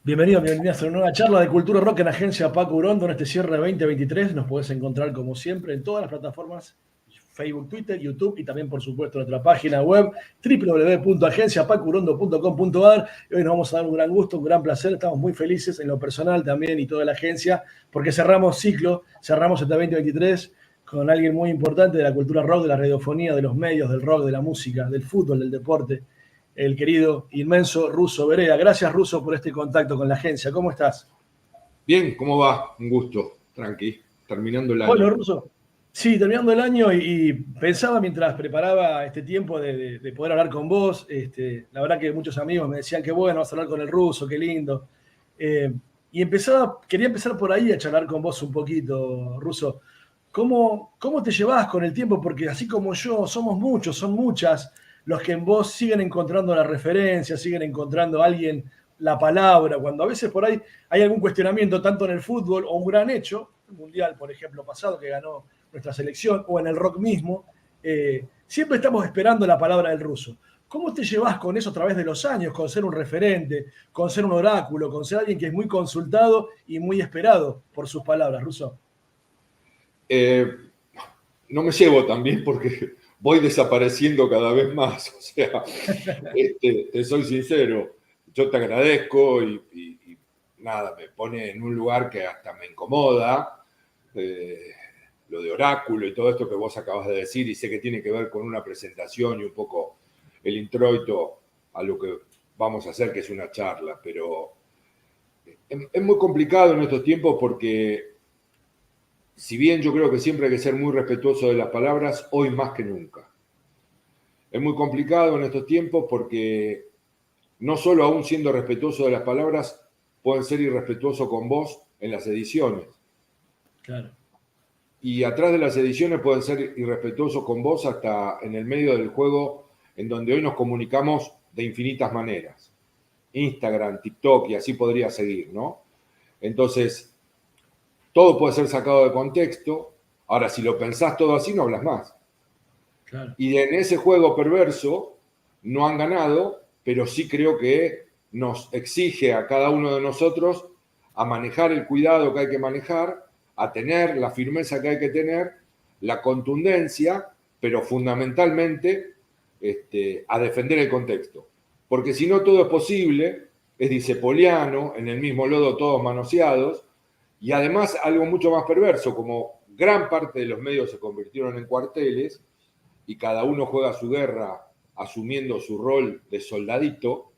Bienvenidos a una nueva charla de Cultura Rock en Agencia Paco Urondo en este cierre 2023. Nos podés encontrar como siempre en todas las plataformas, Facebook, Twitter, YouTube y también por supuesto en nuestra página web www.agenciapacurondo.com.ar. Hoy nos vamos a dar un gran gusto, un gran placer. Estamos muy felices en lo personal también y toda la agencia porque cerramos ciclo, cerramos este 2023 con alguien muy importante de la cultura rock, de la radiofonía, de los medios, del rock, de la música, del fútbol, del deporte, el querido, inmenso Russo Berea. Gracias, Russo, por este contacto con la agencia. ¿Cómo estás? Bien, ¿cómo va? Un gusto, tranqui, terminando el Bueno, año. Russo, sí, terminando el año y pensaba mientras preparaba este tiempo de poder hablar con vos, la verdad que muchos amigos me decían que bueno, vas a hablar con el Russo, qué lindo. Eh, quería empezar por ahí a charlar con vos un poquito, Russo. ¿Cómo te llevas con el tiempo? Porque así como yo, somos muchos, son muchas los que en vos siguen encontrando la referencia, siguen encontrando a alguien la palabra, cuando a veces por ahí hay algún cuestionamiento, tanto en el fútbol o un gran hecho, el Mundial, por ejemplo, pasado, que ganó nuestra selección, o en el rock mismo, siempre estamos esperando la palabra del Russo. ¿Cómo te llevas con eso a través de los años, con ser un referente, con ser un oráculo, con ser alguien que es muy consultado y muy esperado por sus palabras, Russo? Eh, no me llevo tan bien porque voy desapareciendo cada vez más. O sea, te soy sincero, yo te agradezco y nada, me pone en un lugar que hasta me incomoda. eh, lo de oráculo y todo esto que vos acabas de decir, y sé que tiene que ver con una presentación y un poco el introito a lo que vamos a hacer, que es una charla, pero es muy complicado en estos tiempos porque si bien yo creo que siempre hay que ser muy respetuoso de las palabras, hoy más que nunca. Es muy complicado en estos tiempos porque no solo aún siendo respetuoso de las palabras, pueden ser irrespetuosos con vos en las ediciones. Claro. Y atrás de las ediciones pueden ser irrespetuosos con vos hasta en el medio del juego en donde hoy nos comunicamos de infinitas maneras. Instagram, TikTok y así podría seguir, ¿no? Entonces, todo puede ser sacado de contexto. Ahora, si lo pensás todo así, no hablas más. Claro. Y en ese juego perverso no han ganado, pero sí creo que nos exige a cada uno de nosotros a manejar el cuidado que hay que manejar, a tener la firmeza que hay que tener, la contundencia, pero fundamentalmente a defender el contexto. Porque si no todo es posible, es dicepoliano, en el mismo lodo todos manoseados, y además algo mucho más perverso, como gran parte de los medios se convirtieron en cuarteles, y cada uno juega su guerra asumiendo su rol de soldadito,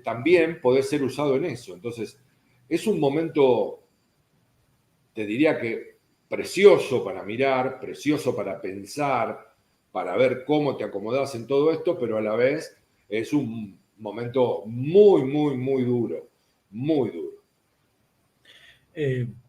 también puede ser usado en eso. Entonces, es un momento, te diría que precioso para mirar, precioso para pensar, para ver cómo te acomodas en todo esto, pero a la vez es un momento muy, muy, muy duro, muy duro.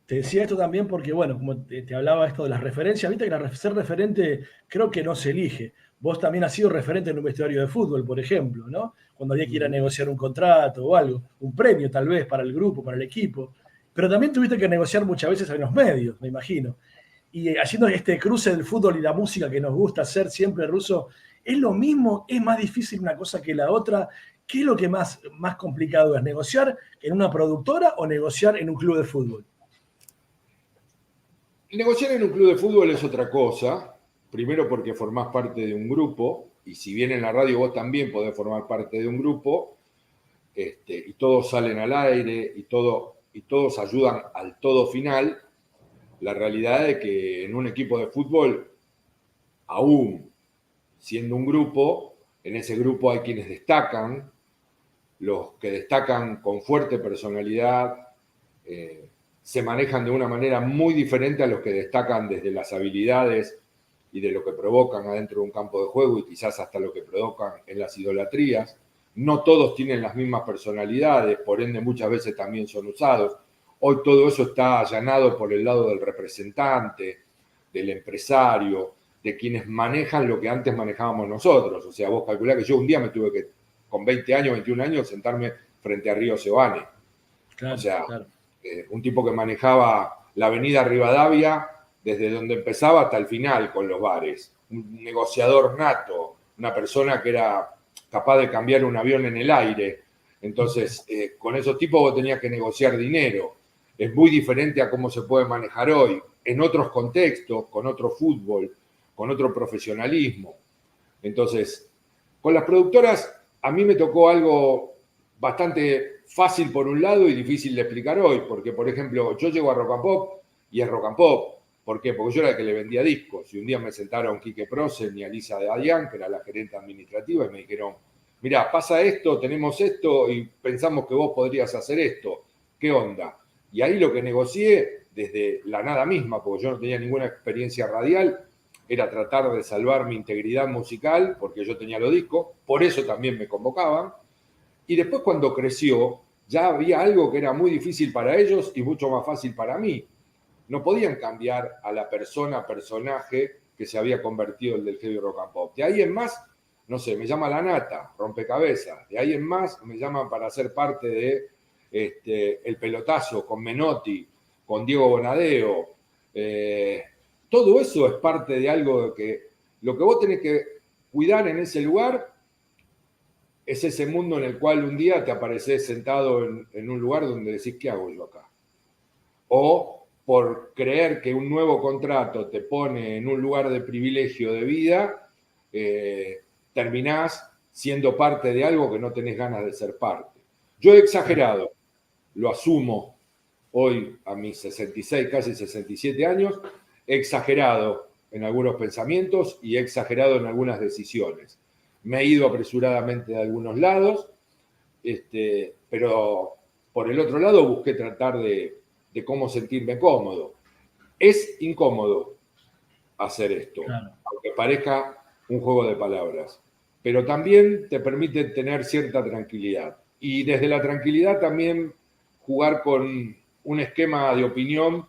Te decía esto también porque, bueno, como te hablaba esto de las referencias, viste que ser referente creo que no se elige. Vos también has sido referente en un vestuario de fútbol, por ejemplo, ¿no? Cuando había que ir a negociar un contrato o algo, un premio tal vez para el grupo, para el equipo. Pero también tuviste que negociar muchas veces en los medios, me imagino. Y haciendo este cruce del fútbol y la música que nos gusta hacer siempre, Ruso, ¿es lo mismo? ¿Es más difícil una cosa que la otra? ¿Qué es lo que más complicado es? ¿Negociar en una productora o negociar en un club de fútbol? Negociar en un club de fútbol es otra cosa, primero porque formás parte de un grupo, y si bien en la radio vos también podés formar parte de un grupo, y todos salen al aire y todos ayudan al todo final, la realidad es que en un equipo de fútbol, aún siendo un grupo, en ese grupo hay quienes destacan, los que destacan con fuerte personalidad, se manejan de una manera muy diferente a los que destacan desde las habilidades y de lo que provocan adentro de un campo de juego y quizás hasta lo que provocan en las idolatrías. No todos tienen las mismas personalidades, por ende muchas veces también son usados. Hoy todo eso está allanado por el lado del representante, del empresario, de quienes manejan lo que antes manejábamos nosotros. O sea, vos calculás que yo un día me tuve que, con 20 años, 21 años, sentarme frente a Río Sebane. O Claro, sea, claro. un tipo que manejaba la avenida Rivadavia desde donde empezaba hasta el final con los bares. Un negociador nato, una persona que era capaz de cambiar un avión en el aire. Entonces, con esos tipos vos tenías que negociar dinero. Es muy diferente a cómo se puede manejar hoy, en otros contextos, con otro fútbol, con otro profesionalismo. Entonces, con las productoras a mí me tocó algo bastante fácil por un lado y difícil de explicar hoy, porque, por ejemplo, yo llego a Rock and Pop y es Rock and Pop. ¿Por qué? Porque yo era el que le vendía discos. Y un día me sentaron Quique Prosen y Alisa de Adrián, que era la gerente administrativa, y me dijeron, mirá, pasa esto, tenemos esto y pensamos que vos podrías hacer esto. ¿Qué onda? Y ahí lo que negocié, desde la nada misma, porque yo no tenía ninguna experiencia radial, era tratar de salvar mi integridad musical, porque yo tenía los discos, por eso también me convocaban. Y después cuando creció, ya había algo que era muy difícil para ellos y mucho más fácil para mí. No podían cambiar a la personaje que se había convertido el del heavy rock and pop. De ahí en más, no sé, me llama La Nata, Rompecabezas. De ahí en más me llaman para ser parte de El Pelotazo, con Menotti, con Diego Bonadeo. Todo eso es parte de algo que lo que vos tenés que cuidar en ese lugar es ese mundo en el cual un día te apareces sentado en un lugar donde decís, ¿qué hago yo acá? O por creer que un nuevo contrato te pone en un lugar de privilegio de vida, terminás siendo parte de algo que no tenés ganas de ser parte. Yo he exagerado, lo asumo hoy a mis 66, casi 67 años, he exagerado en algunos pensamientos y he exagerado en algunas decisiones. Me he ido apresuradamente de algunos lados, pero por el otro lado busqué tratar de cómo sentirme cómodo. Es incómodo hacer esto, claro, aunque parezca un juego de palabras, pero también te permite tener cierta tranquilidad. Y desde la tranquilidad también jugar con un esquema de opinión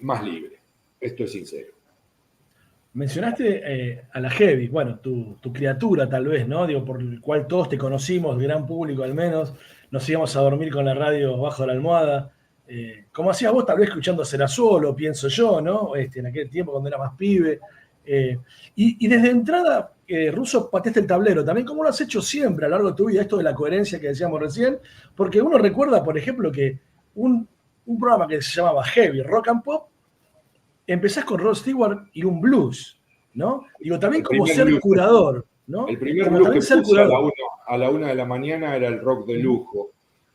más libre. Esto es sincero. Mencionaste a la Heavy, bueno, tu criatura tal vez, ¿no? Digo, por el cual todos te conocimos, el gran público al menos, nos íbamos a dormir con la radio bajo la almohada. Como hacías vos, tal vez escuchando Será Solo, pienso yo, ¿no? En aquel tiempo cuando era más pibe. Y desde entrada, Russo, pateaste el tablero. También como lo has hecho siempre a lo largo de tu vida, esto de la coherencia que decíamos recién, porque uno recuerda, por ejemplo, que un programa que se llamaba Heavy Rock and Pop, empezás con Rod Stewart y un blues, ¿no? Digo, también como ser blues, curador, ¿no? El primer como blues que ser puse a la 1 de la mañana era el rock de lujo,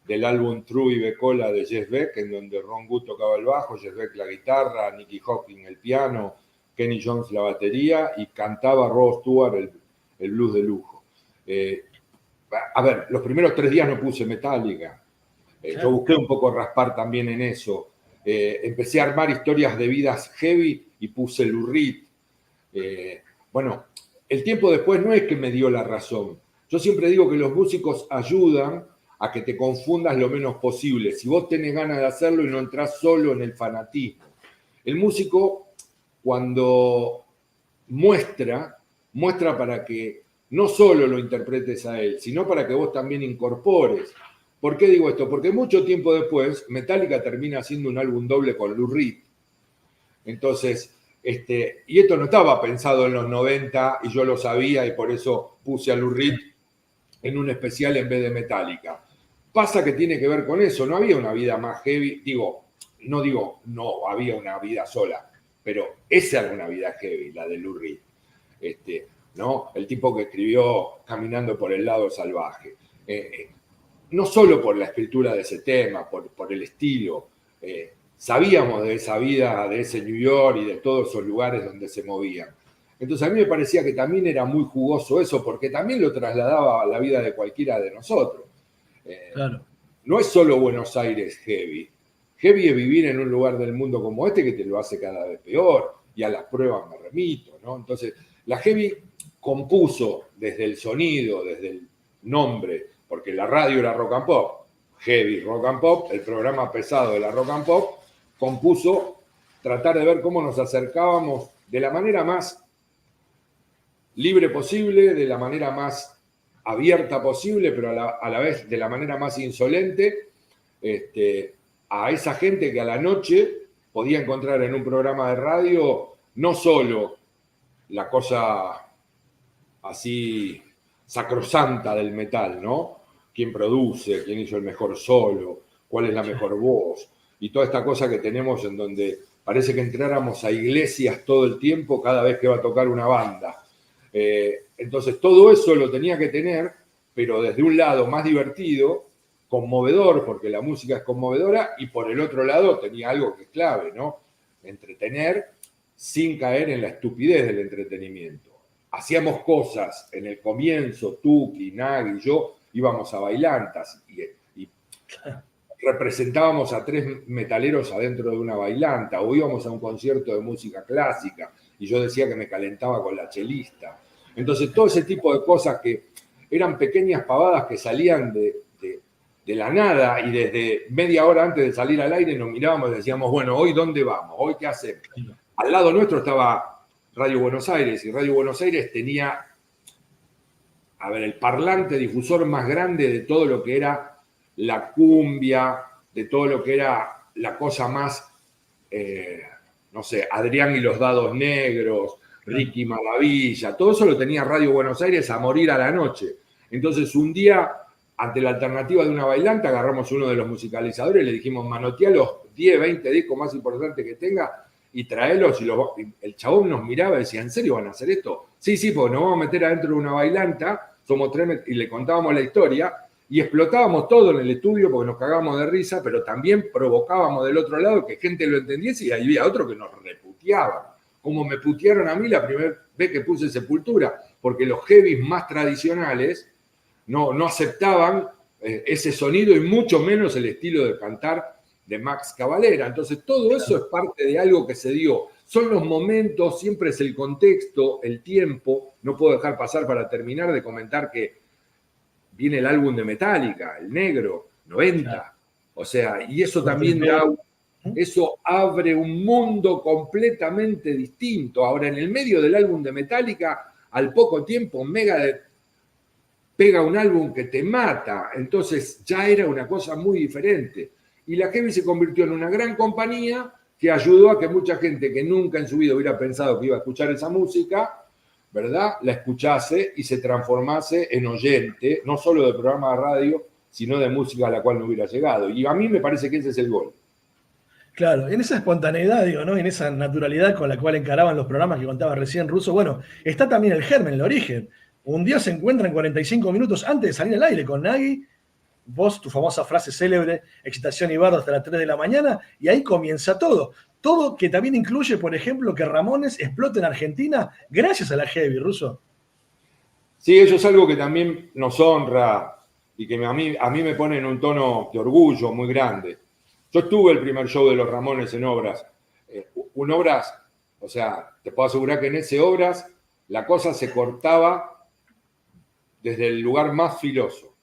del álbum True y Becola de Jeff Beck, en donde Ron Wood tocaba el bajo, Jeff Beck la guitarra, Nicky Hopkins el piano, Kenny Jones la batería, y cantaba Rod Stewart el blues de lujo. A ver, los primeros 3 días no puse Metallica. Claro. Yo busqué un poco raspar también en eso. Empecé a armar historias de vidas heavy y puse Lou Reed. Bueno, el tiempo después no es que me dio la razón. Yo siempre digo que los músicos ayudan a que te confundas lo menos posible. Si vos tenés ganas de hacerlo y no entrás solo en el fanatismo. El músico, cuando muestra para que no solo lo interpretes a él, sino para que vos también incorpores. ¿Por qué digo esto? Porque mucho tiempo después, Metallica termina haciendo un álbum doble con Lou Reed. Entonces, y esto no estaba pensado en los 90 y yo lo sabía y por eso puse a Lou Reed en un especial en vez de Metallica. Pasa que tiene que ver con eso, no había una vida más heavy, no había una vida sola, pero esa era una vida heavy, la de Lou Reed. ¿No? El tipo que escribió Caminando por el lado salvaje. No solo por la escritura de ese tema, por el estilo, sabíamos de esa vida, de ese New York y de todos esos lugares donde se movían. Entonces a mí me parecía que también era muy jugoso eso, porque también lo trasladaba a la vida de cualquiera de nosotros. Claro. No es solo Buenos Aires heavy. Heavy es vivir en un lugar del mundo como este que te lo hace cada vez peor, y a las pruebas me remito, ¿no? Entonces, la heavy compuso desde el sonido, desde el nombre, porque la radio era rock and pop, heavy rock and pop, el programa pesado de la rock and pop, compuso tratar de ver cómo nos acercábamos de la manera más libre posible, de la manera más abierta posible, pero a la vez de la manera más insolente, a esa gente que a la noche podía encontrar en un programa de radio no solo la cosa así sacrosanta del metal, ¿no? quién produce, quién hizo el mejor solo, cuál es la mejor voz, y toda esta cosa que tenemos en donde parece que entráramos a iglesias todo el tiempo cada vez que va a tocar una banda. Entonces todo eso lo tenía que tener, pero desde un lado más divertido, conmovedor, porque la música es conmovedora, y por el otro lado tenía algo que es clave, ¿no? Entretener sin caer en la estupidez del entretenimiento. Hacíamos cosas en el comienzo, Tuki, Nagui y yo, íbamos a bailantas y representábamos a 3 metaleros adentro de una bailanta, o íbamos a un concierto de música clásica, y yo decía que me calentaba con la chelista. Entonces, todo ese tipo de cosas que eran pequeñas pavadas que salían de la nada, y desde media hora antes de salir al aire nos mirábamos y decíamos, bueno, ¿hoy dónde vamos? ¿Hoy qué hacemos? Al lado nuestro estaba Radio Buenos Aires, y Radio Buenos Aires tenía, el parlante difusor más grande de todo lo que era la cumbia, de todo lo que era la cosa más, no sé, Adrián y los Dados Negros, Ricky Maravilla, todo eso lo tenía Radio Buenos Aires a morir a la noche. Entonces un día, ante la alternativa de una bailanta, agarramos uno de los musicalizadores y le dijimos, manotea los 10, 20 discos más importantes que tenga y traelos, y el chabón nos miraba y decía, ¿en serio van a hacer esto? Sí, porque nos vamos a meter adentro de una bailanta, somos 3, y le contábamos la historia, y explotábamos todo en el estudio porque nos cagábamos de risa, pero también provocábamos del otro lado que gente lo entendiese, y había otro que nos reputeaba, como me putearon a mí la primera vez que puse Sepultura, porque los heavies más tradicionales no aceptaban ese sonido, y mucho menos el estilo de cantar de Max Cavalera. Entonces todo eso es parte de algo que se dio. Son los momentos, siempre es el contexto, el tiempo. No puedo dejar pasar, para terminar, de comentar que viene el álbum de Metallica, El Negro, 90. Claro. O sea, y eso también eso abre un mundo completamente distinto. Ahora, en el medio del álbum de Metallica, al poco tiempo, Megadeth pega un álbum que te mata. Entonces ya era una cosa muy diferente. Y la Heavy se convirtió en una gran compañía que ayudó a que mucha gente que nunca en su vida hubiera pensado que iba a escuchar esa música, ¿verdad?, la escuchase y se transformase en oyente, no solo de programa de radio, sino de música a la cual no hubiera llegado. Y a mí me parece que ese es el gol. Claro, en esa espontaneidad, digo, ¿no? En esa naturalidad con la cual encaraban los programas que contaba recién Russo, bueno, está también el germen, el origen. Un día se encuentran 45 minutos antes de salir al aire con Nagui, vos, tu famosa frase célebre, excitación y bardo hasta las 3 de la mañana, y ahí comienza todo. Todo que también incluye, por ejemplo, que Ramones explote en Argentina gracias a la Heavy, Russo. Sí, eso es algo que también nos honra y que a mí me pone en un tono de orgullo muy grande. Yo estuve el primer show de los Ramones en Obras. Un Obras, o sea, te puedo asegurar que en ese Obras la cosa se cortaba desde el lugar más filoso.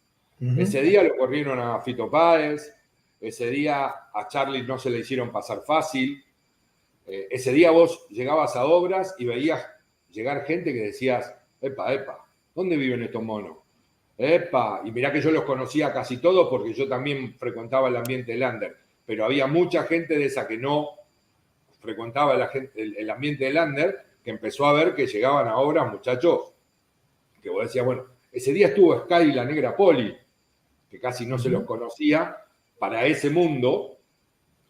Ese día lo corrieron a Fito Páez, ese día a Charlie no se le hicieron pasar fácil, ese día vos llegabas a Obras y veías llegar gente que decías, epa, ¿dónde viven estos monos? Epa, y mirá que yo los conocía casi todos porque yo también frecuentaba el ambiente del under, pero había mucha gente de esa que no frecuentaba el ambiente del under, que empezó a ver que llegaban a Obras muchachos, que vos decías, bueno, ese día estuvo Sky y la Negra Poli, que casi no se los conocía para ese mundo,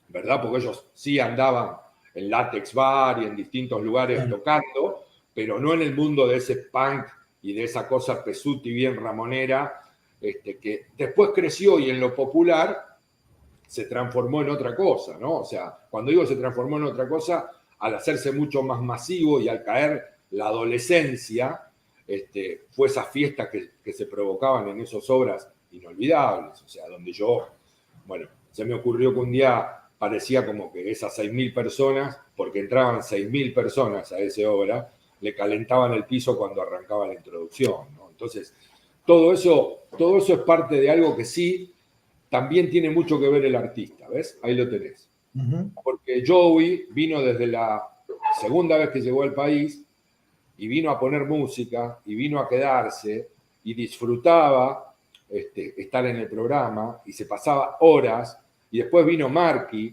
¿verdad? Porque ellos sí andaban en Latex Bar y en distintos lugares tocando, pero no en el mundo de ese punk y de esa cosa pesuti bien ramonera, que después creció y en lo popular se transformó en otra cosa, ¿no? O sea, cuando digo se transformó en otra cosa, al hacerse mucho más masivo y al caer la adolescencia, fue esas fiestas que se provocaban en esas obras inolvidables, o sea, donde yo, bueno, se me ocurrió que un día parecía como que esas 6.000 personas, porque entraban 6.000 personas a esa obra, le calentaban el piso cuando arrancaba la introducción, ¿no? Entonces, todo eso es parte de algo que sí, también tiene mucho que ver el artista, ¿ves? Ahí lo tenés. Porque Joey vino desde la segunda vez que llegó al país y vino a poner música y vino a quedarse y disfrutaba estar en el programa y se pasaba horas, y después vino Marky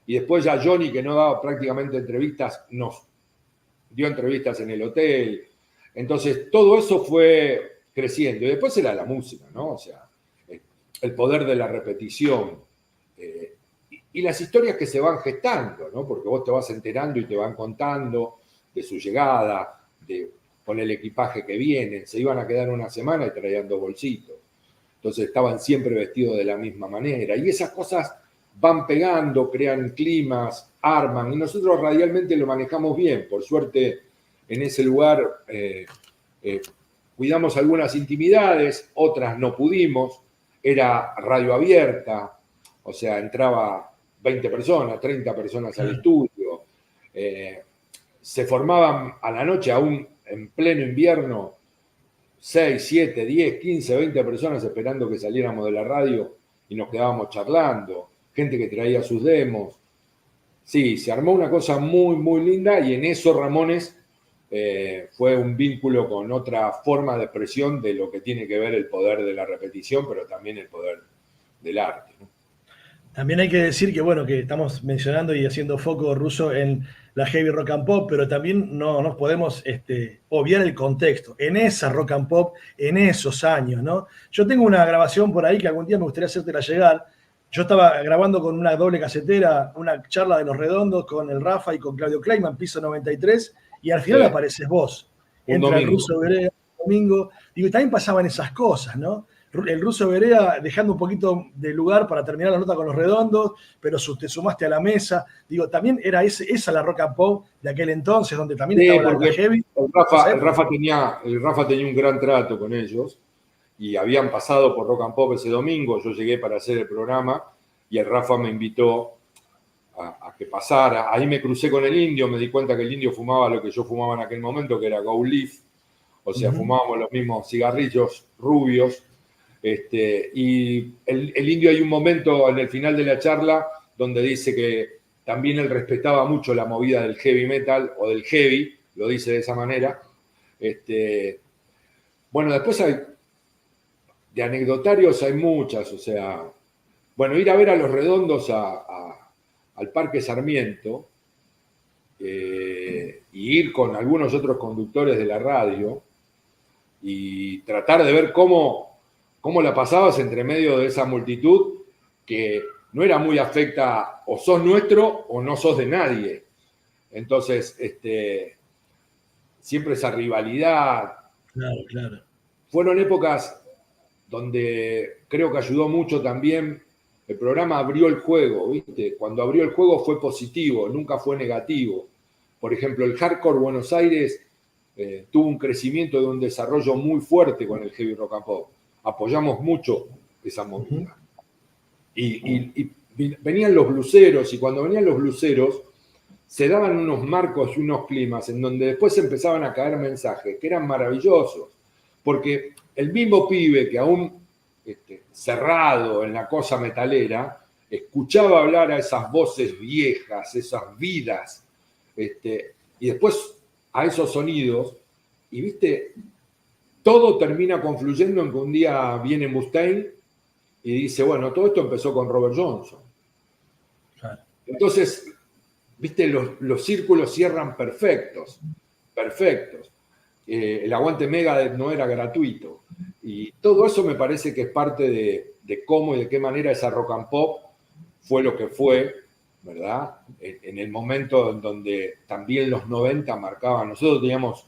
y después ya Johnny, que no daba prácticamente entrevistas, nos dio entrevistas en el hotel. Entonces todo eso fue creciendo y después era la música, ¿no? O sea, el poder de la repetición y las historias que se van gestando, ¿no? Porque vos te vas enterando y te van contando de su llegada, con el equipaje que vienen. Se iban a quedar una semana y traían 2 bolsitos. Entonces estaban siempre vestidos de la misma manera. Y esas cosas van pegando, crean climas, arman. Y nosotros radialmente lo manejamos bien. Por suerte, en ese lugar cuidamos algunas intimidades, otras no pudimos. Era radio abierta, o sea, entraba 20 personas, 30 personas al estudio. Se formaban a la noche, aún en pleno invierno, 6, 7, 10, 15, 20 personas esperando que saliéramos de la radio y nos quedábamos charlando. Gente que traía sus demos. Sí, se armó una cosa muy, muy linda y en eso Ramones fue un vínculo con otra forma de expresión de lo que tiene que ver el poder de la repetición, pero también el poder del arte, ¿no? También hay que decir que, bueno, que estamos mencionando y haciendo foco ruso en la heavy rock and pop, pero también no nos podemos obviar el contexto. En esa rock and pop, en esos años, ¿no? Yo tengo una grabación por ahí que algún día me gustaría hacértela llegar. Yo estaba grabando con una doble casetera una charla de Los Redondos con el Rafa y con Claudio Kleiman, piso 93, y al final apareces vos. Entra el Ruso Berea, domingo. Digo, y también pasaban esas cosas, ¿no? El Ruso Berea dejando un poquito de lugar para terminar la nota con Los Redondos, pero te sumaste a la mesa. Digo, también era esa la rock and pop de aquel entonces, donde también estaba la heavy. El Rafa tenía un gran trato con ellos y habían pasado por rock and pop ese domingo. Yo llegué para hacer el programa y el Rafa me invitó a que pasara. Ahí me crucé con el Indio, me di cuenta que el Indio fumaba lo que yo fumaba en aquel momento, que era Go Leaf. O sea, fumábamos los mismos cigarrillos rubios. Y el Indio, hay un momento en el final de la charla donde dice que también él respetaba mucho la movida del heavy metal o del heavy, lo dice de esa manera. Bueno, después de anecdotarios hay muchas, o sea, bueno, ir a ver a Los Redondos al Parque Sarmiento y ir con algunos otros conductores de la radio y tratar de ver cómo la pasabas entre medio de esa multitud que no era muy afecta, o sos nuestro o no sos de nadie. Entonces, siempre esa rivalidad. Claro, claro. Fueron épocas donde creo que ayudó mucho también. El programa abrió el juego, ¿viste? Cuando abrió el juego fue positivo, nunca fue negativo. Por ejemplo, el hardcore Buenos Aires tuvo un crecimiento de un desarrollo muy fuerte con el heavy rock and pop. Apoyamos mucho esa movida. Y venían los bluseros, y cuando venían los bluseros se daban unos marcos y unos climas en donde después empezaban a caer mensajes que eran maravillosos, porque el mismo pibe que aún cerrado en la cosa metalera, escuchaba hablar a esas voces viejas, esas vidas, y después a esos sonidos, y viste, todo termina confluyendo en que un día viene Mustaine y dice, bueno, todo esto empezó con Robert Johnson. Claro. Entonces, viste, los círculos cierran perfectos. El aguante Megadeth no era gratuito. Y todo eso me parece que es parte de cómo y de qué manera esa rock and pop fue lo que fue, ¿verdad? En el momento en donde también los 90 marcaban. Nosotros teníamos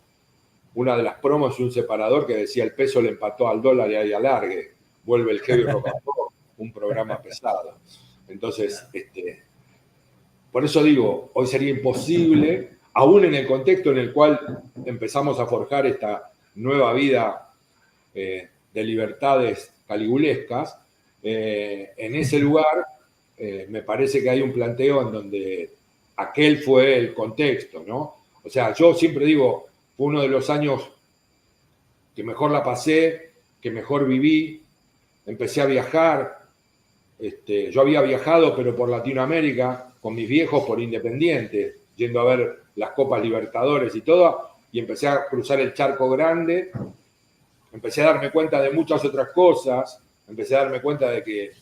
una de las promos y un separador que decía el peso le empató al dólar y ahí alargue. Vuelve el heavy rock and pop, un programa pesado. Entonces, por eso digo, hoy sería imposible, aún en el contexto en el cual empezamos a forjar esta nueva vida de libertades caligulescas, en ese lugar me parece que hay un planteo en donde aquel fue el contexto, ¿no? O sea, yo siempre digo, fue uno de los años que mejor la pasé, que mejor viví, empecé a viajar. Yo había viajado, pero por Latinoamérica, con mis viejos por Independiente, yendo a ver las Copas Libertadores y todo, y empecé a cruzar el charco grande, empecé a darme cuenta de muchas otras cosas, empecé a darme cuenta de que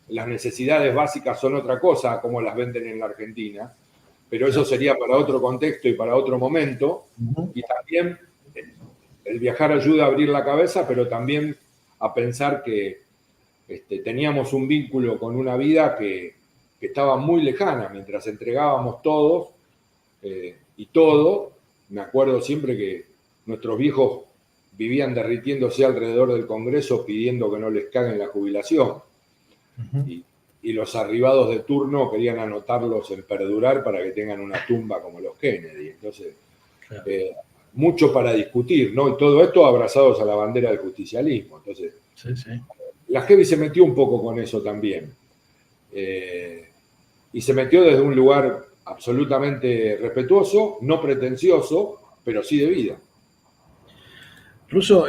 las necesidades básicas son otra cosa, como las venden en la Argentina, pero eso sería para otro contexto y para otro momento, y también el viajar ayuda a abrir la cabeza, pero también a pensar que teníamos un vínculo con una vida que estaba muy lejana, mientras entregábamos todos y todo. Me acuerdo siempre que nuestros viejos vivían derritiéndose alrededor del Congreso pidiendo que no les caguen la jubilación. Y los arribados de turno querían anotarlos en perdurar para que tengan una tumba como los Kennedy. Entonces, claro, mucho para discutir, ¿no? Y todo esto abrazados a la bandera del justicialismo. Entonces, sí. La Heavy se metió un poco con eso también. Y se metió desde un lugar absolutamente respetuoso, no pretencioso, pero sí de vida. Incluso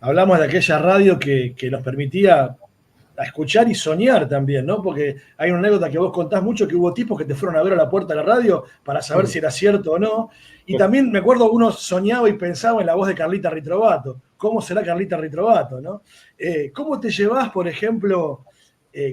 hablamos de aquella radio que nos permitía escuchar y soñar también, ¿no? Porque hay una anécdota que vos contás mucho, que hubo tipos que te fueron a ver a la puerta de la radio para saber si era cierto o no. Y también me acuerdo, uno soñaba y pensaba en la voz de Carlita Ritrovato. ¿Cómo será Carlita Ritrovato, no? ¿Cómo te llevás, por ejemplo,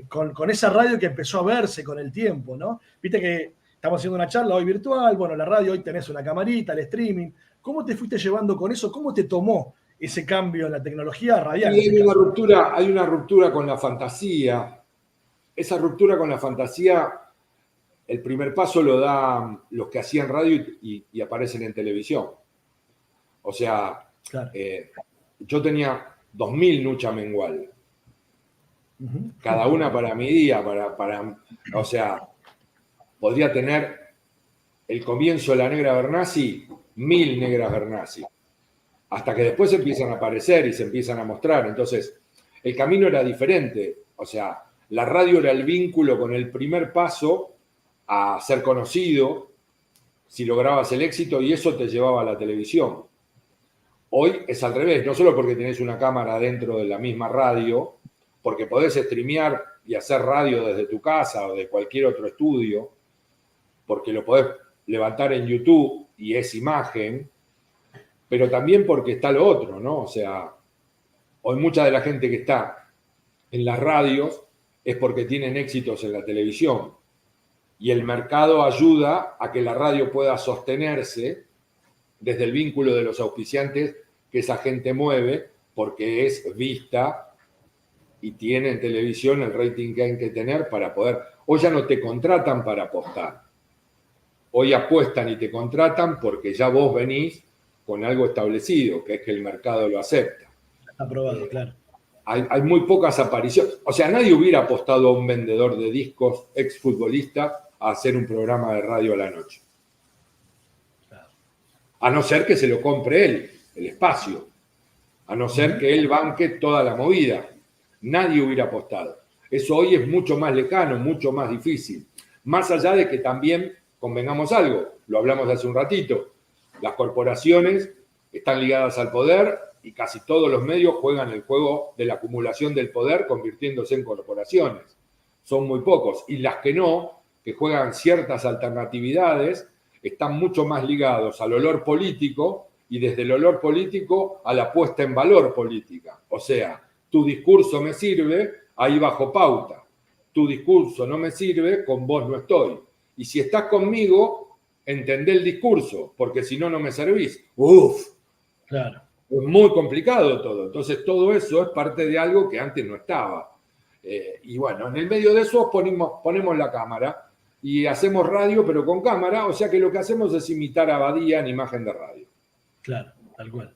con esa radio que empezó a verse con el tiempo, ¿no? Viste que estamos haciendo una charla hoy virtual, bueno, la radio hoy tenés una camarita, el streaming. ¿Cómo te fuiste llevando con eso? ¿Cómo te tomó ese cambio en la tecnología radial? Hay una ruptura con la fantasía. Esa ruptura con la fantasía, el primer paso lo dan los que hacían radio y aparecen en televisión. O sea, claro, yo tenía 2.000 Nucha mengual. Cada una para mi día, o sea, podría tener el comienzo de la Negra Bernasi, 1.000 Negras Bernasi. Hasta que después empiezan a aparecer y se empiezan a mostrar. Entonces, el camino era diferente. O sea, la radio era el vínculo con el primer paso a ser conocido, si lograbas el éxito, y eso te llevaba a la televisión. Hoy es al revés, no solo porque tenés una cámara dentro de la misma radio, porque podés streamear y hacer radio desde tu casa o de cualquier otro estudio, porque lo podés levantar en YouTube y es imagen, pero también porque está lo otro, ¿no? O sea, hoy mucha de la gente que está en las radios es porque tienen éxitos en la televisión. Y el mercado ayuda a que la radio pueda sostenerse desde el vínculo de los auspiciantes que esa gente mueve, porque es vista y tiene en televisión el rating que hay que tener para poder... Hoy ya no te contratan para apostar. Hoy apuestan y te contratan porque ya vos venís con algo establecido, que es que el mercado lo acepta. Aprobado, claro. Hay muy pocas apariciones. O sea, nadie hubiera apostado a un vendedor de discos exfutbolista a hacer un programa de radio a la noche. Claro. A no ser que se lo compre él, el espacio. A no ser que él banque toda la movida. Nadie hubiera apostado. Eso hoy es mucho más lejano, mucho más difícil. Más allá de que también, convengamos algo, lo hablamos hace un ratito, las corporaciones están ligadas al poder y casi todos los medios juegan el juego de la acumulación del poder convirtiéndose en corporaciones. Son muy pocos. Y las que no, que juegan ciertas alternatividades, están mucho más ligados al olor político y desde el olor político a la puesta en valor política. O sea, tu discurso me sirve, ahí bajo pauta. Tu discurso no me sirve, con vos no estoy. Y si estás conmigo, entendé el discurso, porque si no, no me servís. ¡Uf! Claro. Es muy complicado todo. Entonces, todo eso es parte de algo que antes no estaba. Y bueno, en el medio de eso ponemos la cámara y hacemos radio, pero con cámara. O sea que lo que hacemos es imitar a Badía en imagen de radio. Claro, tal cual.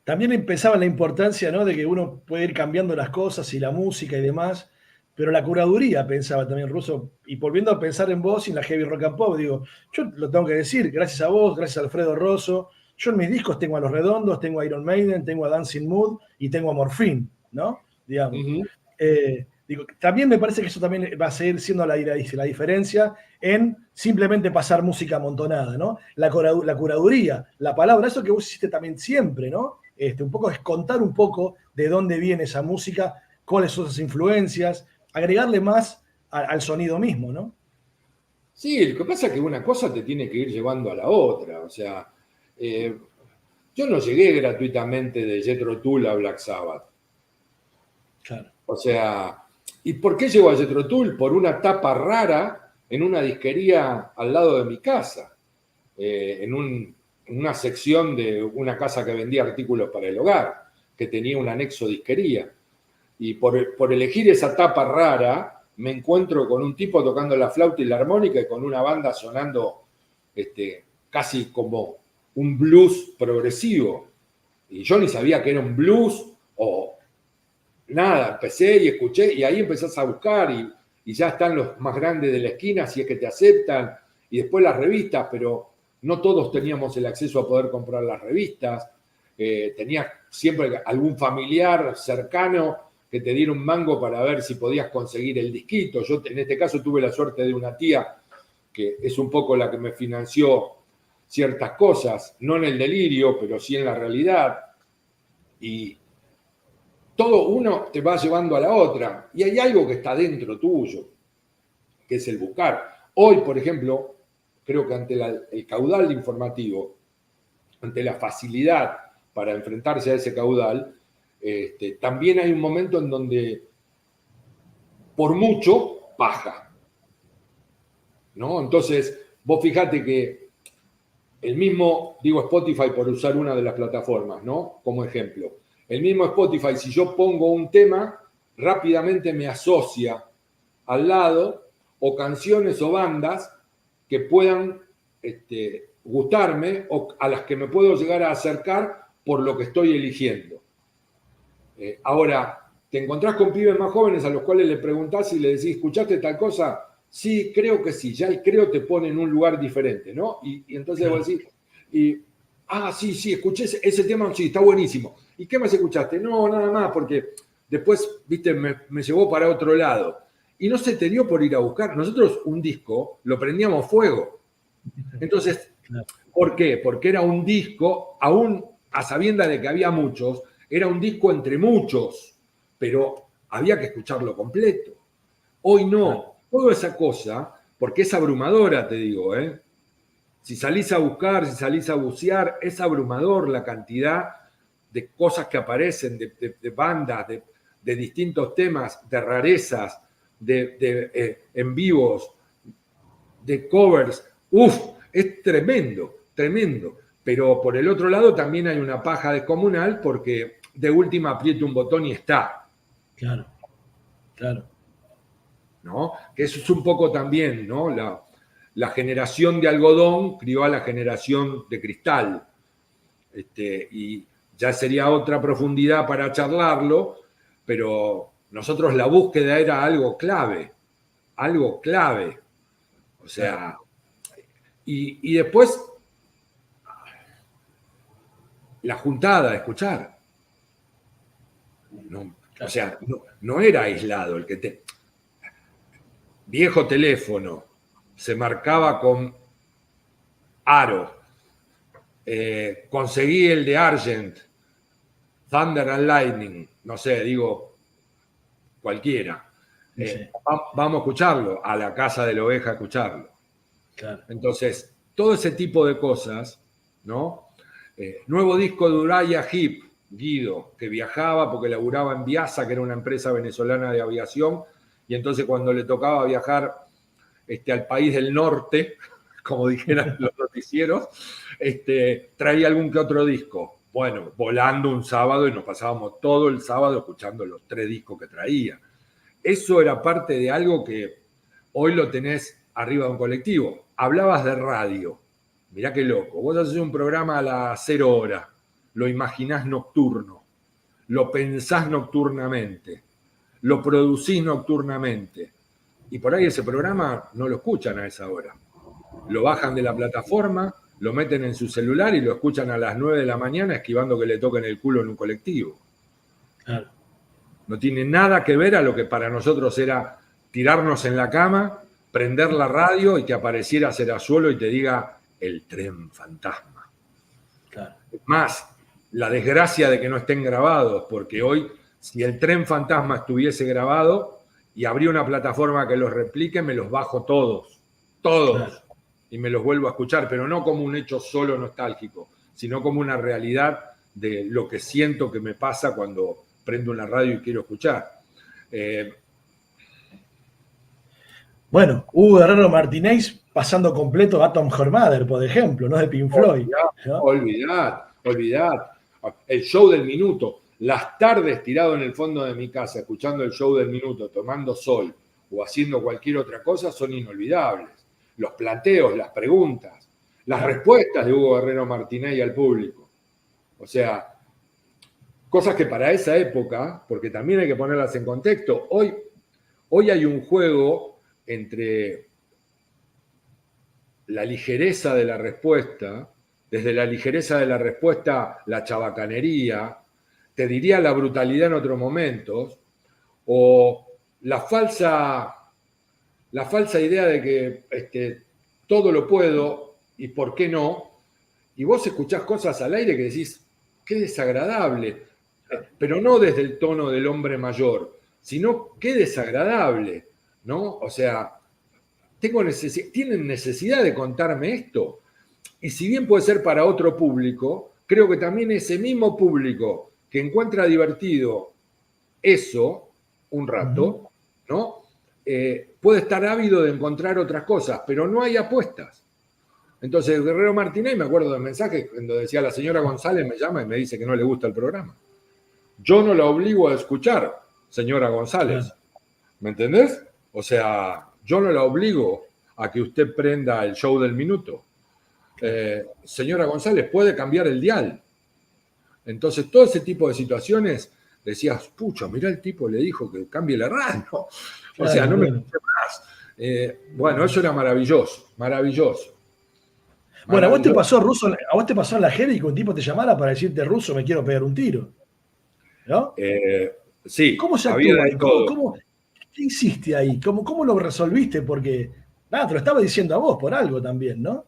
También pensaba en la importancia, ¿no?, de que uno puede ir cambiando las cosas y la música y demás. Pero la curaduría, pensaba también Russo, y volviendo a pensar en vos y en la Heavy Rock and Pop, digo, yo lo tengo que decir, gracias a vos, gracias a Alfredo Rosso, yo en mis discos tengo a Los Redondos, tengo a Iron Maiden, tengo a Dancing Mood y tengo a Morphine, ¿no? Digamos. Digo, también me parece que eso también va a seguir siendo la diferencia en simplemente pasar música amontonada, ¿no? La curaduría, la palabra, eso que vos hiciste también siempre, ¿no? Un poco es contar un poco de dónde viene esa música, cuáles son sus influencias, agregarle más al sonido mismo, ¿no? Sí, lo que pasa es que una cosa te tiene que ir llevando a la otra. O sea, yo no llegué gratuitamente de Jethro Tull a Black Sabbath. Claro. O sea, ¿y por qué llegó a Jethro Tull? Por una tapa rara en una disquería al lado de mi casa, en una sección de una casa que vendía artículos para el hogar, que tenía un anexo disquería. Y por elegir esa tapa rara, me encuentro con un tipo tocando la flauta y la armónica y con una banda sonando casi como un blues progresivo. Y yo ni sabía que era un blues o nada. Empecé y escuché y ahí empezás a buscar y ya están los más grandes de la esquina, si es que te aceptan. Y después las revistas, pero no todos teníamos el acceso a poder comprar las revistas. Tenías siempre algún familiar cercano que te diera un mango para ver si podías conseguir el disquito. Yo en este caso tuve la suerte de una tía que es un poco la que me financió ciertas cosas, no en el delirio, pero sí en la realidad. Y todo uno te va llevando a la otra. Y hay algo que está dentro tuyo, que es el buscar. Hoy, por ejemplo, creo que ante el caudal informativo, ante la facilidad para enfrentarse a ese caudal, también hay un momento en donde por mucho baja, ¿no? Entonces, vos fijate que el mismo, digo Spotify por usar una de las plataformas, ¿no? Como ejemplo. El mismo Spotify, si yo pongo un tema, rápidamente me asocia al lado o canciones o bandas que puedan gustarme o a las que me puedo llegar a acercar por lo que estoy eligiendo. Ahora, te encontrás con pibes más jóvenes a los cuales le preguntás y le decís, ¿escuchaste tal cosa? Sí, creo que sí. Ya el creo te pone en un lugar diferente, ¿no? Y entonces vos decís, sí, escuché ese tema, sí, está buenísimo. ¿Y qué más escuchaste? No, nada más, porque después, viste, me llevó para otro lado. Y no se te dio por ir a buscar. Nosotros un disco lo prendíamos fuego. Entonces, ¿por qué? Porque era un disco, aún a sabiendas de que había muchos, era un disco entre muchos, pero había que escucharlo completo. Hoy no. Toda esa cosa, porque es abrumadora, te digo, Si salís a buscar, si salís a bucear, es abrumador la cantidad de cosas que aparecen, de bandas, de distintos temas, de rarezas, de en vivos, de covers. Es tremendo, tremendo. Pero por el otro lado también hay una paja descomunal porque de última apriete un botón y está. Claro. ¿No? Que eso es un poco también, ¿no? La generación de algodón crió a la generación de cristal. Y ya sería otra profundidad para charlarlo, pero nosotros la búsqueda era algo clave. O sea, y después la juntada, escuchar. No, o sea, no era aislado el que viejo teléfono, se marcaba con aro, conseguí el de Argent, Thunder and Lightning, no sé, digo cualquiera. Vamos a escucharlo, a la casa de la oveja a escucharlo. Claro. Entonces, todo ese tipo de cosas, ¿no? Nuevo disco de Uriah Heep, Guido, que viajaba porque laburaba en Viasa, que era una empresa venezolana de aviación, y entonces cuando le tocaba viajar al país del norte, como dijeran los noticieros, traía algún que otro disco. Bueno, volando un sábado y nos pasábamos todo el sábado escuchando los 3 discos que traía. Eso era parte de algo que hoy lo tenés arriba de un colectivo. Hablabas de radio. Mirá qué loco. Vos haces un programa a las 0 horas, lo imaginás nocturno, lo pensás nocturnamente, lo producís nocturnamente. Y por ahí ese programa no lo escuchan a esa hora. Lo bajan de la plataforma, lo meten en su celular y lo escuchan a las 9 de la mañana esquivando que le toquen el culo en un colectivo. Claro. No tiene nada que ver a lo que para nosotros era tirarnos en la cama, prender la radio y que apareciera Serazuelo y te diga el tren fantasma. Claro. Más, la desgracia de que no estén grabados, porque hoy, si el tren fantasma estuviese grabado y habría una plataforma que los replique, me los bajo todos, claro, y me los vuelvo a escuchar, pero no como un hecho solo nostálgico, sino como una realidad de lo que siento que me pasa cuando prendo una radio y quiero escuchar. Bueno, Hugo Guerrero Martínez pasando completo Atom Her Mother, por ejemplo, no de Pink Floyd. Olvidad. El show del minuto. las tardes tirado en el fondo de mi casa, escuchando el show del minuto, tomando sol o haciendo cualquier otra cosa, son inolvidables. Los planteos, las preguntas, las respuestas de Hugo Guerrero Martínez al público. O sea, cosas que para esa época, porque también hay que ponerlas en contexto, hoy hay un juego entre la ligereza de la respuesta, desde la ligereza de la respuesta, la chabacanería, te diría la brutalidad en otros momentos, o la falsa idea de que todo lo puedo y por qué no, y vos escuchás cosas al aire que decís, qué desagradable, pero no desde el tono del hombre mayor, sino qué desagradable, ¿no? O sea, tienen necesidad de contarme esto. Y si bien puede ser para otro público, creo que también ese mismo público que encuentra divertido eso un rato, ¿no? Puede estar ávido de encontrar otras cosas, pero no hay apuestas. Entonces, Guerrero Martínez, me acuerdo del mensaje cuando decía la señora González me llama y me dice que no le gusta el programa. Yo no la obligo a escuchar, señora González. ¿Me entendés? O sea, yo no la obligo a que usted prenda el show del minuto. Señora González, puede cambiar el dial. Entonces, todo ese tipo de situaciones, decías, pucha, mirá, el tipo le dijo que cambie la radio. O sea, no me escuché más. Bueno, eso era maravilloso, maravilloso. Bueno, a vos te pasó, Russo, a vos te pasó en la Jeri que un tipo te llamara para decirte, Russo, me quiero pegar un tiro. ¿No? Sí. ¿Cómo se actúa ahí? ¿Qué hiciste ahí? ¿Cómo lo resolviste? Porque, nada, te lo estaba diciendo a vos por algo también, ¿no?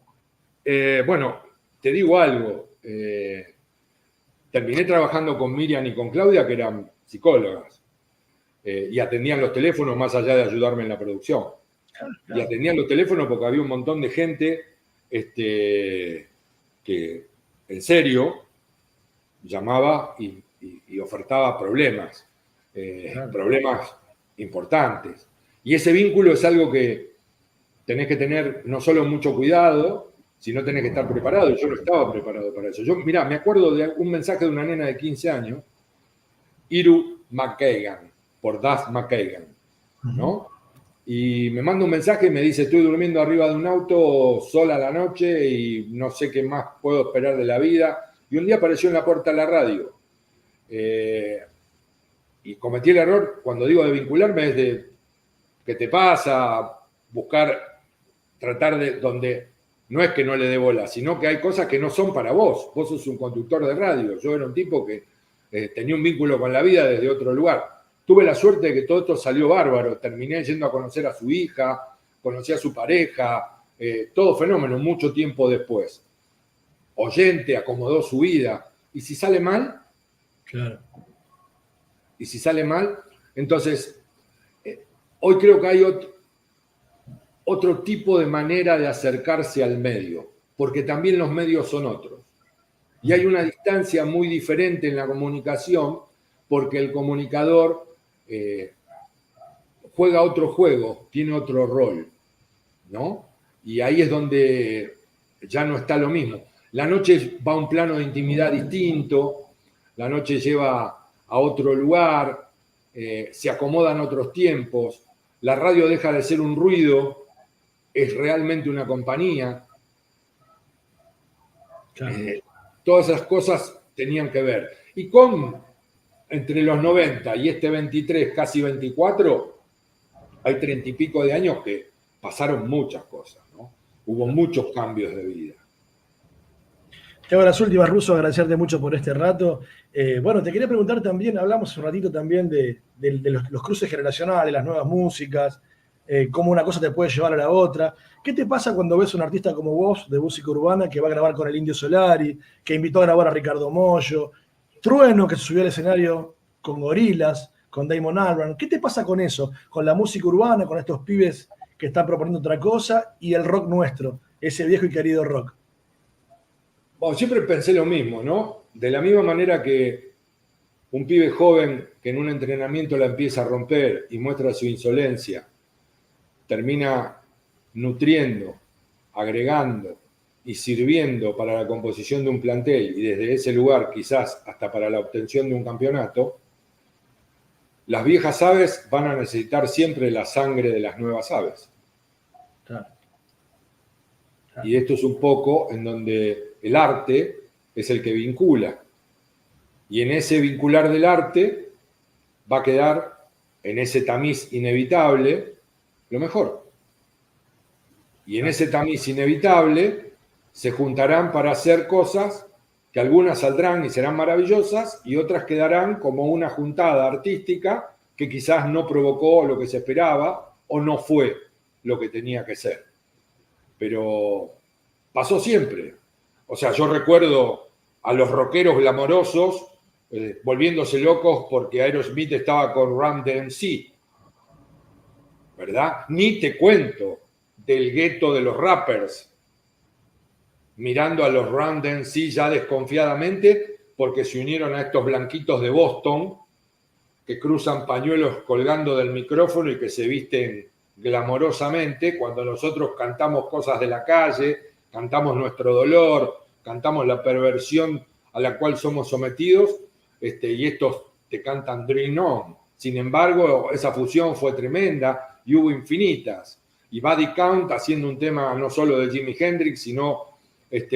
Bueno, te digo algo. Terminé trabajando con Miriam y con Claudia, que eran psicólogas, y atendían los teléfonos más allá de ayudarme en la producción. Claro. Y atendían los teléfonos porque había un montón de gente que en serio llamaba y ofertaba problemas, problemas importantes. Y ese vínculo es algo que tenés que tener no solo mucho cuidado, sino tenés que estar preparado. Y yo no estaba preparado para eso. Mirá, me acuerdo de un mensaje de una nena de 15 años, Iru McKagan, por Duff McKagan, ¿no? Y me manda un mensaje y me dice, estoy durmiendo arriba de un auto sola a la noche y no sé qué más puedo esperar de la vida. Y un día apareció en la puerta de la radio. Y cometí el error, cuando digo de vincularme, es de qué te pasa, buscar, tratar de donde no es que no le dé bola, sino que hay cosas que no son para vos. Vos sos un conductor de radio. Yo era un tipo que tenía un vínculo con la vida desde otro lugar. Tuve la suerte de que todo esto salió bárbaro. Terminé yendo a conocer a su hija, conocí a su pareja, todo fenómeno, mucho tiempo después. Oyente, acomodó su vida. ¿Y si sale mal? Claro. Y si sale mal, entonces, hoy creo que hay otro tipo de manera de acercarse al medio, porque también los medios son otros. Y hay una distancia muy diferente en la comunicación, porque el comunicador juega otro juego, tiene otro rol, ¿no? Y ahí es donde ya no está lo mismo. La noche va a un plano de intimidad distinto, la noche lleva a otro lugar, se acomodan otros tiempos, la radio deja de ser un ruido, es realmente una compañía. Claro. Todas esas cosas tenían que ver. Y entre los 90 y este 23, casi 24, hay 30 y pico de años que pasaron muchas cosas, ¿no? Hubo muchos cambios de vida. Te hago las últimas, Russo, agradecerte mucho por este rato. Bueno, te quería preguntar también, hablamos un ratito también de los cruces generacionales, las nuevas músicas, cómo una cosa te puede llevar a la otra. ¿Qué te pasa cuando ves a un artista como vos, de música urbana, que va a grabar con el Indio Solari, que invitó a grabar a Ricardo Mollo, Trueno, que se subió al escenario con Gorillaz, con Damon Albarn? ¿Qué te pasa con eso? Con la música urbana, con estos pibes que están proponiendo otra cosa y el rock nuestro, ese viejo y querido rock. Bueno, siempre pensé lo mismo, ¿no? De la misma manera que un pibe joven que en un entrenamiento la empieza a romper y muestra su insolencia, termina nutriendo, agregando y sirviendo para la composición de un plantel y desde ese lugar quizás hasta para la obtención de un campeonato, las viejas aves van a necesitar siempre la sangre de las nuevas aves. Claro. Claro. Y esto es un poco en donde el arte es el que vincula. Y en ese vincular del arte va a quedar, en ese tamiz inevitable, lo mejor. Y en ese tamiz inevitable se juntarán para hacer cosas que algunas saldrán y serán maravillosas y otras quedarán como una juntada artística que quizás no provocó lo que se esperaba o no fue lo que tenía que ser. Pero pasó siempre. O sea, yo recuerdo a los rockeros glamorosos volviéndose locos porque Aerosmith estaba con Run DMC, ¿verdad? Ni te cuento del gueto de los rappers, mirando a los Run DMC ya desconfiadamente porque se unieron a estos blanquitos de Boston que cruzan pañuelos colgando del micrófono y que se visten glamorosamente cuando nosotros cantamos cosas de la calle, cantamos nuestro dolor, cantamos la perversión a la cual somos sometidos, y estos te cantan Dream On. Sin embargo, esa fusión fue tremenda y hubo infinitas. Y Buddy Count haciendo un tema no solo de Jimi Hendrix, sino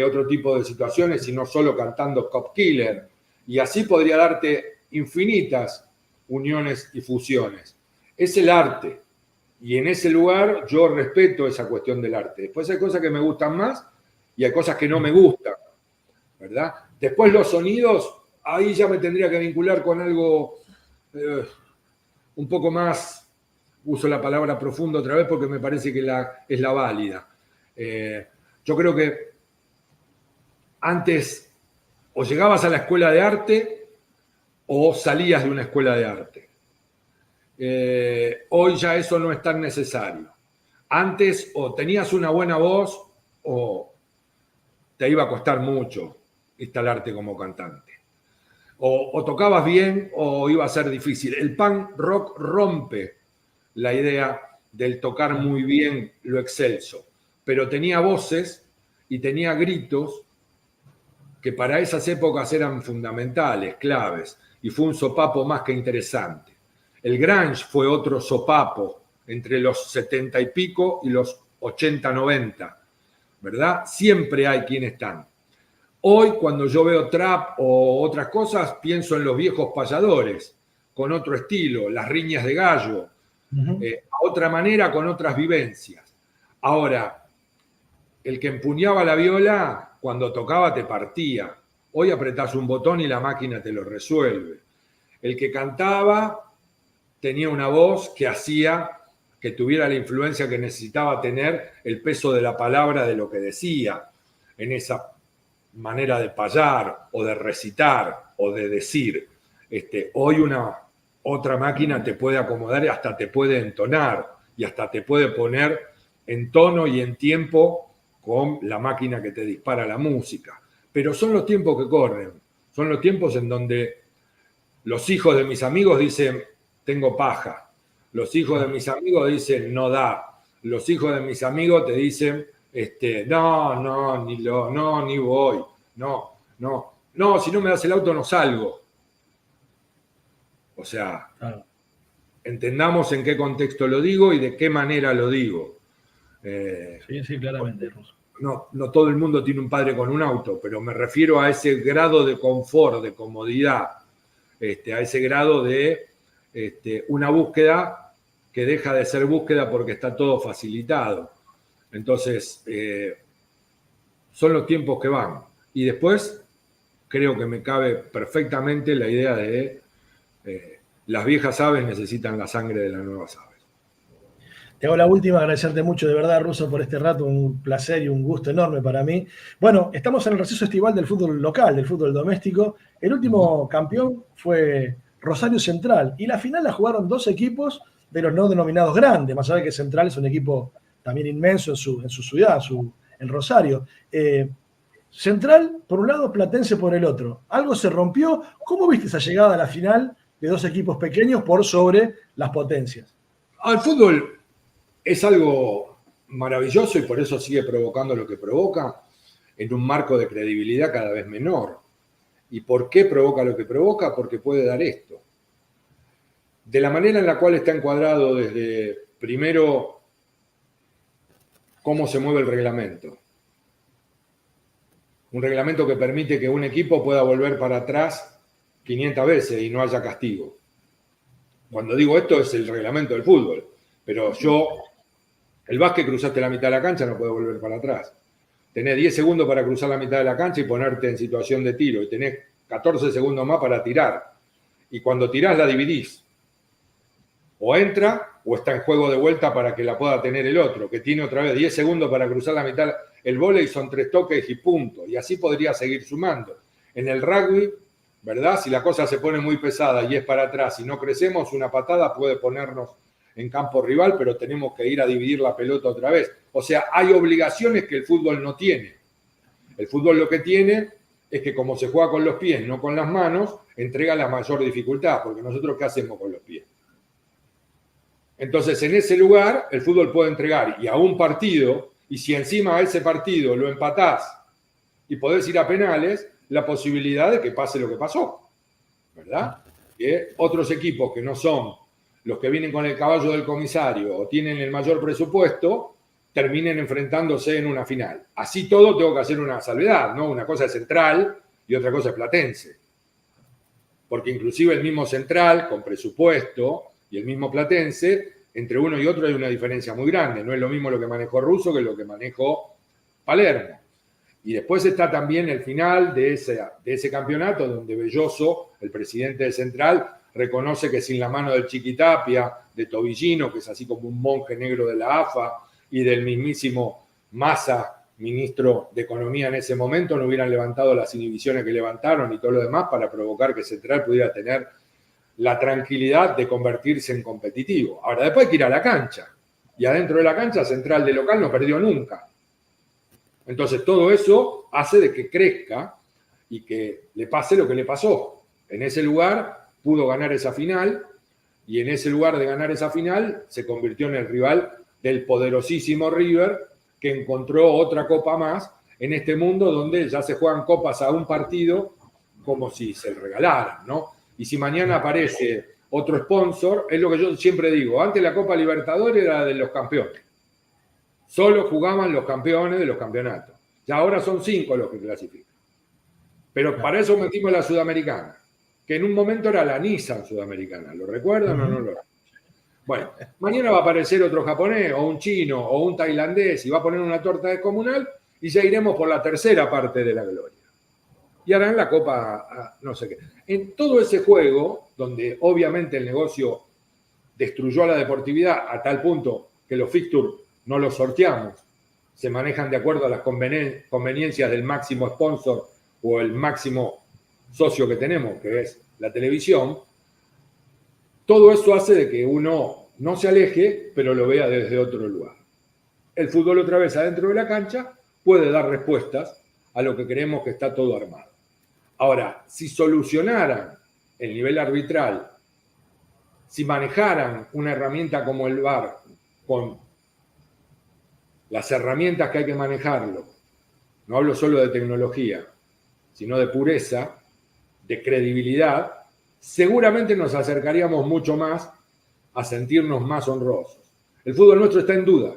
otro tipo de situaciones, sino solo cantando Cop Killer. Y así podría darte infinitas uniones y fusiones. Es el arte. Y en ese lugar yo respeto esa cuestión del arte. Después hay cosas que me gustan más y hay cosas que no me gustan, ¿verdad? Después los sonidos, ahí ya me tendría que vincular con algo un poco más, uso la palabra profundo otra vez porque me parece que es la válida. Yo creo que antes o llegabas a la escuela de arte o salías de una escuela de arte. Hoy ya eso no es tan necesario. Antes o tenías una buena voz o te iba a costar mucho instalarte como cantante. O tocabas bien o iba a ser difícil. El punk rock rompe la idea del tocar muy bien lo excelso, pero tenía voces y tenía gritos que para esas épocas eran fundamentales, claves, y fue un sopapo más que interesante. El grunge fue otro sopapo entre los 70 y pico y los 80, 90, ¿verdad? Siempre hay quienes están. Hoy, cuando yo veo trap o otras cosas, pienso en los viejos payadores, con otro estilo, las riñas de gallo, a otra manera, con otras vivencias. Ahora, el que empuñaba la viola, cuando tocaba te partía. Hoy apretás un botón y la máquina te lo resuelve. El que cantaba tenía una voz que hacía que tuviera la influencia que necesitaba tener, el peso de la palabra de lo que decía, en esa manera de payar o de recitar o de decir. Hoy una otra máquina te puede acomodar y hasta te puede entonar y hasta te puede poner en tono y en tiempo con la máquina que te dispara la música. Pero son los tiempos que corren, son los tiempos en donde los hijos de mis amigos dicen tengo paja, los hijos de mis amigos dicen no da, los hijos de mis amigos te dicen no, ni voy, no, si no me das el auto no salgo. O sea, entendamos en qué contexto lo digo y de qué manera lo digo. Sí, claramente. No todo el mundo tiene un padre con un auto, pero me refiero a ese grado de confort, de comodidad, a ese grado de una búsqueda que deja de ser búsqueda porque está todo facilitado. Entonces, son los tiempos que van. Y después, creo que me cabe perfectamente la idea de las viejas aves necesitan la sangre de las nuevas aves. Te hago la última, agradecerte mucho de verdad, Russo, por este rato, un placer y un gusto enorme para mí. Bueno, estamos en el receso estival del fútbol local, del fútbol doméstico. El último campeón fue Rosario Central y la final la jugaron dos equipos de los no denominados grandes, más allá de que Central es un equipo también inmenso en su ciudad, en Rosario. Central por un lado, Platense por el otro. Algo se rompió. ¿Cómo viste esa llegada a la final de dos equipos pequeños por sobre las potencias? El fútbol es algo maravilloso y por eso sigue provocando lo que provoca. en un marco de credibilidad cada vez menor. ¿Y por qué provoca lo que provoca? Porque puede dar esto. De la manera en la cual está encuadrado desde, primero, cómo se mueve el reglamento. Un reglamento que permite que un equipo pueda volver para atrás 500 veces y no haya castigo. Cuando digo esto es el reglamento del fútbol, pero el básquet cruzaste la mitad de la cancha, no puedes volver para atrás. Tenés 10 segundos para cruzar la mitad de la cancha y ponerte en situación de tiro, y tenés 14 segundos más para tirar. Y cuando tirás la dividís. O entra o está en juego de vuelta para que la pueda tener el otro, que tiene otra vez 10 segundos para cruzar la mitad. El vóley son 3 toques y punto. Y así podría seguir sumando. En el rugby, ¿verdad? Si la cosa se pone muy pesada y es para atrás y no crecemos, una patada puede ponernos en campo rival, pero tenemos que ir a dividir la pelota otra vez. O sea, hay obligaciones que el fútbol no tiene. El fútbol lo que tiene es que como se juega con los pies, no con las manos, entrega la mayor dificultad, porque nosotros ¿qué hacemos con los pies? Entonces, en ese lugar, el fútbol puede entregar y a un partido, y si encima a ese partido lo empatás y podés ir a penales, la posibilidad de que pase lo que pasó, ¿verdad? Que otros equipos que no son los que vienen con el caballo del comisario o tienen el mayor presupuesto, terminen enfrentándose en una final. Así todo tengo que hacer una salvedad, ¿no? Una cosa es Central y otra cosa es Platense. Porque inclusive el mismo Central, con presupuesto, y el mismo Platense, entre uno y otro hay una diferencia muy grande. No es lo mismo lo que manejó Russo que lo que manejó Palermo. Y después está también el final de ese campeonato, donde Belloso, el presidente de Central, reconoce que sin la mano del Chiquitapia, de Tobillino, que es así como un monje negro de la AFA, y del mismísimo Massa, ministro de Economía en ese momento, no hubieran levantado las inhibiciones que levantaron y todo lo demás para provocar que Central pudiera tener la tranquilidad de convertirse en competitivo. Ahora, después hay que ir a la cancha. Y adentro de la cancha, Central de local no perdió nunca. Entonces, todo eso hace de que crezca y que le pase lo que le pasó. En ese lugar pudo ganar esa final y en ese lugar de ganar esa final se convirtió en el rival del poderosísimo River, que encontró otra copa más en este mundo donde ya se juegan copas a un partido como si se le regalaran, ¿no? Y si mañana aparece otro sponsor, es lo que yo siempre digo, antes la Copa Libertadores era de los campeones. Solo jugaban los campeones de los campeonatos. Ya ahora son 5 los que clasifican. Pero para eso metimos la Sudamericana, que en un momento era la Nissan Sudamericana. ¿Lo recuerdan o no lo recuerdan? Bueno, mañana va a aparecer otro japonés, o un chino, o un tailandés, y va a poner una torta descomunal, y ya iremos por la tercera parte de la gloria. Y harán la copa, no sé qué. En todo ese juego, donde obviamente el negocio destruyó a la deportividad a tal punto que los fixtures no los sorteamos, se manejan de acuerdo a las conveniencias del máximo sponsor o el máximo socio que tenemos, que es la televisión, todo eso hace de que uno no se aleje, pero lo vea desde otro lugar. El fútbol otra vez adentro de la cancha puede dar respuestas a lo que creemos que está todo armado. Ahora, si solucionaran el nivel arbitral, si manejaran una herramienta como el VAR con las herramientas que hay que manejarlo, no hablo solo de tecnología, sino de pureza, de credibilidad, seguramente nos acercaríamos mucho más a sentirnos más honrosos. El fútbol nuestro está en duda.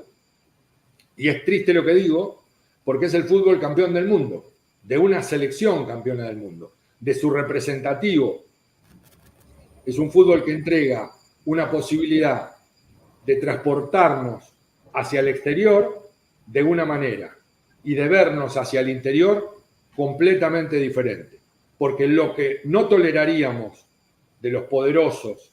Y es triste lo que digo, porque es el fútbol campeón del mundo, de una selección campeona del mundo, de su representativo. Es un fútbol que entrega una posibilidad de transportarnos hacia el exterior de una manera y de vernos hacia el interior completamente diferente. Porque lo que no toleraríamos de los poderosos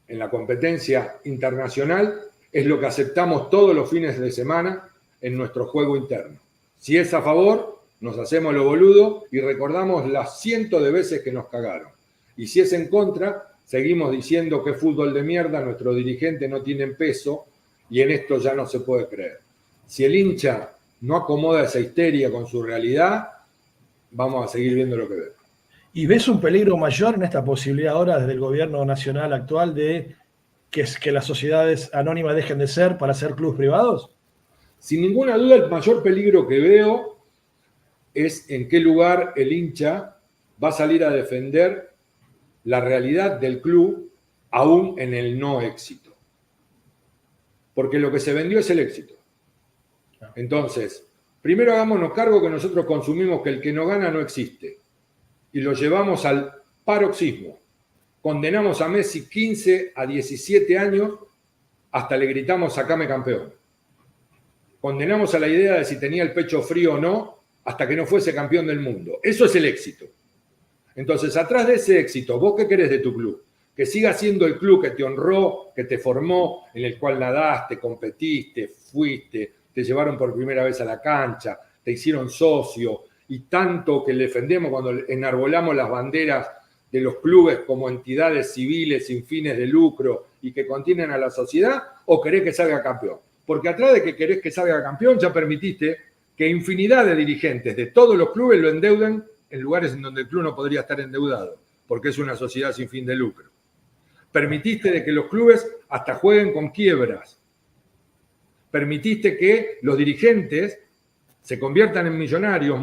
en la competencia internacional es lo que aceptamos todos los fines de semana en nuestro juego interno. Si es a favor, nos hacemos lo boludo y recordamos las cientos de veces que nos cagaron. Y si es en contra, seguimos diciendo que fútbol de mierda, nuestros dirigentes no tienen peso y en esto ya no se puede creer. Si el hincha no acomoda esa histeria con su realidad, vamos a seguir viendo lo que vemos. ¿Y ves un peligro mayor en esta posibilidad ahora desde el gobierno nacional actual de que las sociedades anónimas dejen de ser para ser clubes privados? Sin ninguna duda, el mayor peligro que veo es en qué lugar el hincha va a salir a defender la realidad del club aún en el no éxito. Porque lo que se vendió es el éxito. Entonces, primero hagámonos cargo que nosotros consumimos que el que no gana no existe. Y lo llevamos al paroxismo. Condenamos a Messi 15 a 17 años hasta le gritamos sacame campeón. Condenamos a la idea de si tenía el pecho frío o no hasta que no fuese campeón del mundo. Eso es el éxito. Entonces, atrás de ese éxito, ¿vos qué querés de tu club? Que siga siendo el club que te honró, que te formó, en el cual nadaste, competiste, fuiste, te llevaron por primera vez a la cancha, te hicieron socio, y tanto que le defendemos cuando enarbolamos las banderas de los clubes como entidades civiles sin fines de lucro y que contienen a la sociedad, o querés que salga campeón. Porque atrás de que querés que salga campeón ya permitiste que infinidad de dirigentes de todos los clubes lo endeuden en lugares en donde el club no podría estar endeudado, porque es una sociedad sin fin de lucro. Permitiste de que los clubes hasta jueguen con quiebras. Permitiste que los dirigentes se conviertan en millonarios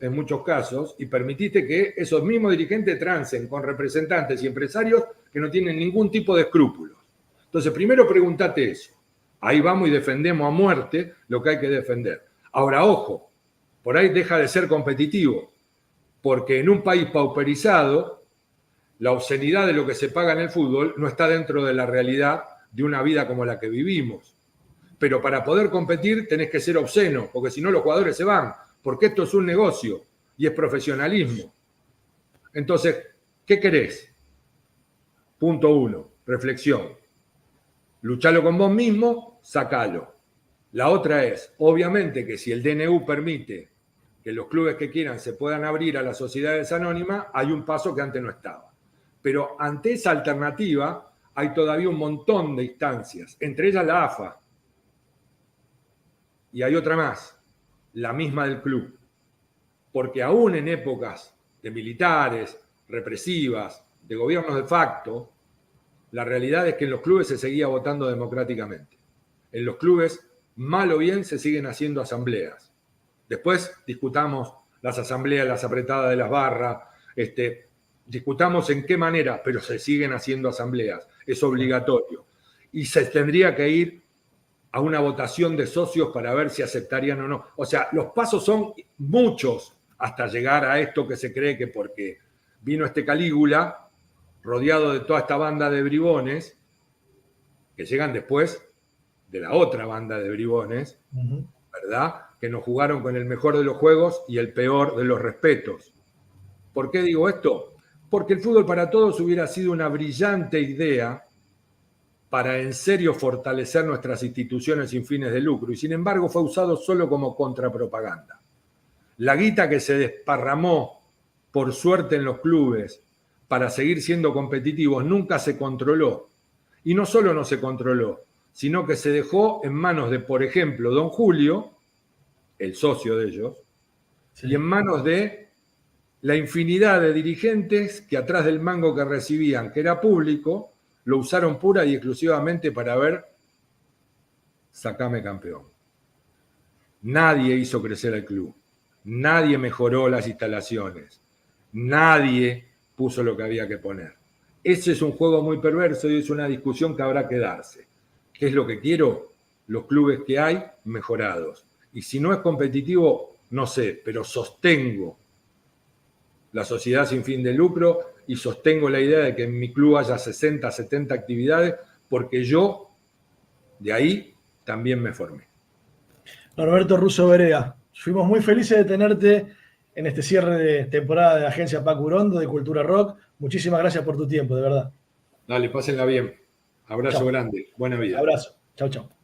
en muchos casos y permitiste que esos mismos dirigentes trancen con representantes y empresarios que no tienen ningún tipo de escrúpulos. Entonces, primero pregúntate eso. Ahí vamos y defendemos a muerte lo que hay que defender. Ahora, ojo, por ahí deja de ser competitivo, porque en un país pauperizado, la obscenidad de lo que se paga en el fútbol no está dentro de la realidad de una vida como la que vivimos. Pero para poder competir tenés que ser obsceno, porque si no los jugadores se van, porque esto es un negocio y es profesionalismo. Entonces, ¿qué querés? Punto 1, reflexión. Luchalo con vos mismo, sacalo. La otra es, obviamente que si el DNU permite que los clubes que quieran se puedan abrir a las sociedades anónimas, hay un paso que antes no estaba. Pero ante esa alternativa hay todavía un montón de instancias, entre ellas la AFA. Y hay otra más, la misma del club. Porque aún en épocas de militares, represivas, de gobiernos de facto, la realidad es que en los clubes se seguía votando democráticamente. En los clubes, mal o bien, se siguen haciendo asambleas. Después discutamos las asambleas, las apretadas de las barras, discutamos en qué manera, pero se siguen haciendo asambleas. Es obligatorio. Y se tendría que ir a una votación de socios para ver si aceptarían o no. O sea, los pasos son muchos hasta llegar a esto que se cree que porque vino Calígula, rodeado de toda esta banda de bribones, que llegan después de la otra banda de bribones, ¿verdad? Que nos jugaron con el mejor de los juegos y el peor de los respetos. ¿Por qué digo esto? Porque el fútbol para todos hubiera sido una brillante idea para en serio fortalecer nuestras instituciones sin fines de lucro, y sin embargo fue usado solo como contrapropaganda. La guita que se desparramó, por suerte, en los clubes para seguir siendo competitivos nunca se controló. Y no solo no se controló, sino que se dejó en manos de, por ejemplo, don Julio, el socio de ellos, sí, y en manos de la infinidad de dirigentes que atrás del mango que recibían, que era público, lo usaron pura y exclusivamente para ver, sacame campeón. Nadie hizo crecer el club, nadie mejoró las instalaciones, nadie puso lo que había que poner. Ese es un juego muy perverso y es una discusión que habrá que darse. ¿Qué es lo que quiero? Los clubes que hay mejorados. Y si no es competitivo, no sé, pero sostengo la sociedad sin fin de lucro y sostengo la idea de que en mi club haya 60, 70 actividades, porque yo de ahí también me formé. Norberto Russo Berea, fuimos muy felices de tenerte en este cierre de temporada de Agencia Paco Urondo de Cultura Rock. Muchísimas gracias por tu tiempo, de verdad. Dale, pásenla bien. Abrazo Chau. grande. Buena vida. Abrazo. Chau, chau.